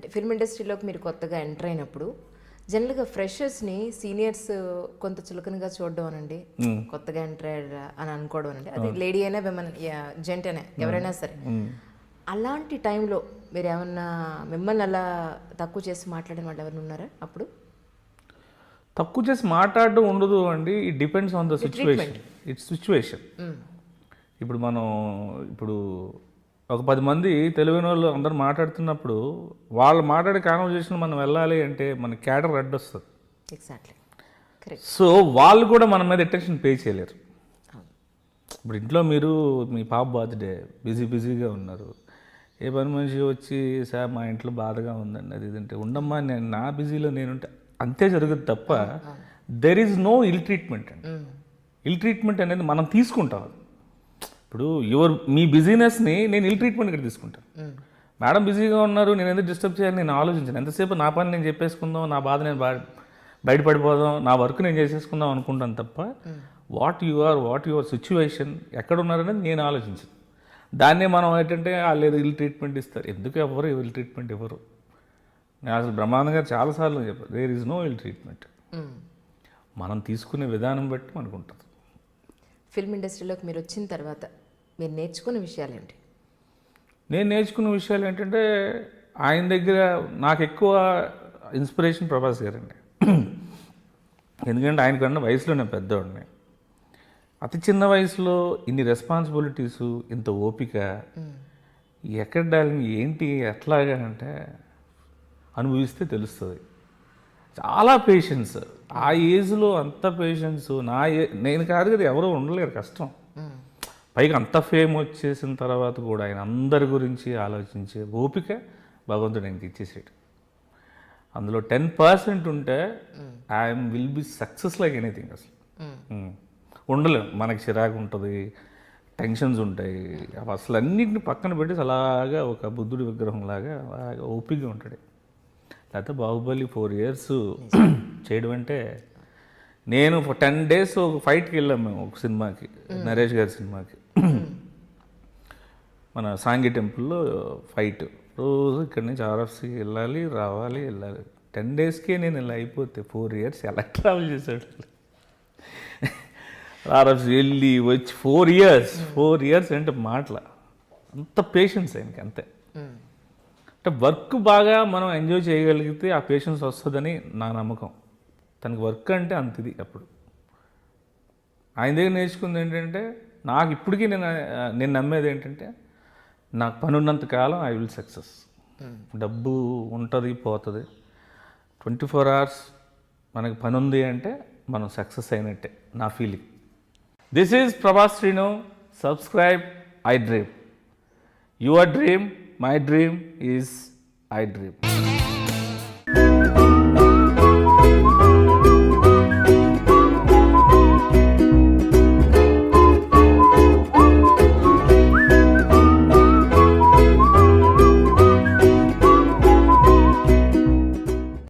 అంటే ఫిల్మ్ ఇండస్ట్రీలోకి మీరు కొత్తగా ఎంటర్ అయినప్పుడు జనరల్గా ఫ్రెషర్స్ని సీనియర్స్ కొంత చులకనగా చూడడం అనండి, కొత్తగా ఎంటర్ అయ్యారా అని అనుకోవడం అనండి, అది లేడీ అయినా విమెన్ జెంట్ అయినా ఎవరైనా సరే. అలాంటి టైంలో మీరు ఏమన్నా మిమ్మల్ని అలా తక్కువ చేసి మాట్లాడిన వాళ్ళు ఎవరైనా ఉన్నారా అప్పుడు? తక్కువ చేసి మాట్లాడడం ఉండదు అండి, it depends on the situation. It's situation. ఇప్పుడు ఒక 10 మంది తెలివైన వాళ్ళు అందరూ మాట్లాడుతున్నప్పుడు వాళ్ళు మాట్లాడే కాన్వర్జేషన్ మనం వెళ్ళాలి అంటే మన క్యాడర్ అడ్డొస్తుంది. Exactly correct. సో వాళ్ళు కూడా మన మీద అటెన్షన్ పే చేయలేరు. ఇప్పుడు ఇంట్లో మీరు మీ పాప బర్త్డే బిజీగా ఉన్నారు, ఏ పని మనిషి వచ్చి సార్ మా ఇంట్లో బాధగా ఉందండి అది ఇదంటే ఉండమ్మా నేను నా బిజీలో నేనుంటే అంతే జరుగుతుంది తప్ప there is no ill treatment అండి. ఇల్ ట్రీట్మెంట్ అనేది మనం తీసుకుంటాం. ఇప్పుడు మీ బిజీనెస్ని నేను ఇల్ ట్రీట్మెంట్ ఇక్కడ తీసుకుంటాను. మేడం బిజీగా ఉన్నారు నేను ఎందుకు డిస్టర్బ్ చేయాలి నేను ఆలోచించాను. ఎంతసేపు నా పని నేను చెప్పేసుకుందాం, నా బాధ నేను బయటపడిపోదాం, నా వర్క్ నేను చేసేసుకుందాం అనుకుంటాను తప్ప వాట్ యువర్ సిచ్యువేషన్ ఎక్కడ ఉన్నారనేది నేను ఆలోచించాను. దాన్నే మనం ఏంటంటే వాళ్ళు ఇల్ ట్రీట్మెంట్ ఇస్తారు. ఎందుకు ఎవరు ఇల్ ట్రీట్మెంట్ ఇవ్వరు? నేను అసలు బ్రహ్మానంద గారు చాలాసార్లు చెప్పారు there is no ill treatment. మనం తీసుకునే విధానం బట్టి మనకు ఉంటుంది. ఫిల్మ్ ఇండస్ట్రీలోకి మీరు వచ్చిన తర్వాత మీరు నేర్చుకున్న విషయాలు ఏంటి? నేను నేర్చుకున్న విషయాలు ఏంటంటే ఆయన దగ్గర నాకు ఎక్కువ ఇన్స్పిరేషన్ ప్రభాస్ గారండి. ఎందుకంటే ఆయనకన్నా వయసులో నేను పెద్దవాడిని. అతి చిన్న వయసులో ఇన్ని రెస్పాన్సిబిలిటీసు, ఇంత ఓపిక ఎక్కడ డాలింగ్ ఏంటి ఎట్లాగా అంటే అనుభవిస్తే తెలుస్తుంది. చాలా పేషెన్స్. ఆ ఏజ్లో అంత పేషెన్స్ నేను కాదు కదా, ఎవరో ఉండలేరు, కష్టం. పైగా అంత ఫేమ్ వచ్చేసిన తర్వాత కూడా ఆయన అందరి గురించి ఆలోచించే ఓపిక భగవంతుడు ఆయనకి ఇచ్చేసాడు. అందులో 10% ఉంటే I'm will be success like anything. అసలు ఉండలేము, మనకి చిరాకు ఉంటుంది, టెన్షన్స్ ఉంటాయి, అసలు అన్నింటిని పక్కన పెట్టి అలాగా ఒక బుద్ధుడి విగ్రహం లాగా ఓపికగా ఉంటాడు. లేకపోతే బాహుబలి 4 years చేయడం అంటే, నేను 10 days ఒక ఫైట్కి వెళ్ళాము మేము ఒక సినిమాకి, నరేష్ గారి సినిమాకి, మన సాంగి టెంపుల్లో ఫైట్. రోజు ఇక్కడి నుంచి ఆర్ఎఫ్సీకి వెళ్ళాలి రావాలి 10 daysకే నేను ఇలా అయిపోతే 4 years ఎలా ట్రావెల్ చేశాడు. ఆర్ఎఫ్సీ వెళ్ళి వచ్చి 4 years అంటే మాటల అంత పేషెన్స్ ఆయనకి. అంతే అంటే వర్క్ బాగా మనం ఎంజాయ్ చేయగలిగితే ఆ పేషెన్స్ వస్తుందని నా నమ్మకం. తనకి వర్క్ అంటే అంతది. అప్పుడు ఆయన దగ్గర నేర్చుకుంది ఏంటంటే, నాకు ఇప్పటికీ నేను నమ్మేది ఏంటంటే, నాకు పని ఉన్నంత కాలం ఐ విల్ సక్సెస్. డబ్బు ఉంటుంది పోతుంది, 24 hours మనకి పని ఉంది అంటే మనం సక్సెస్ అయినట్టే నా feeling. This is Prabhas Srinu. Subscribe I dream. Your dream, my dream is I dream.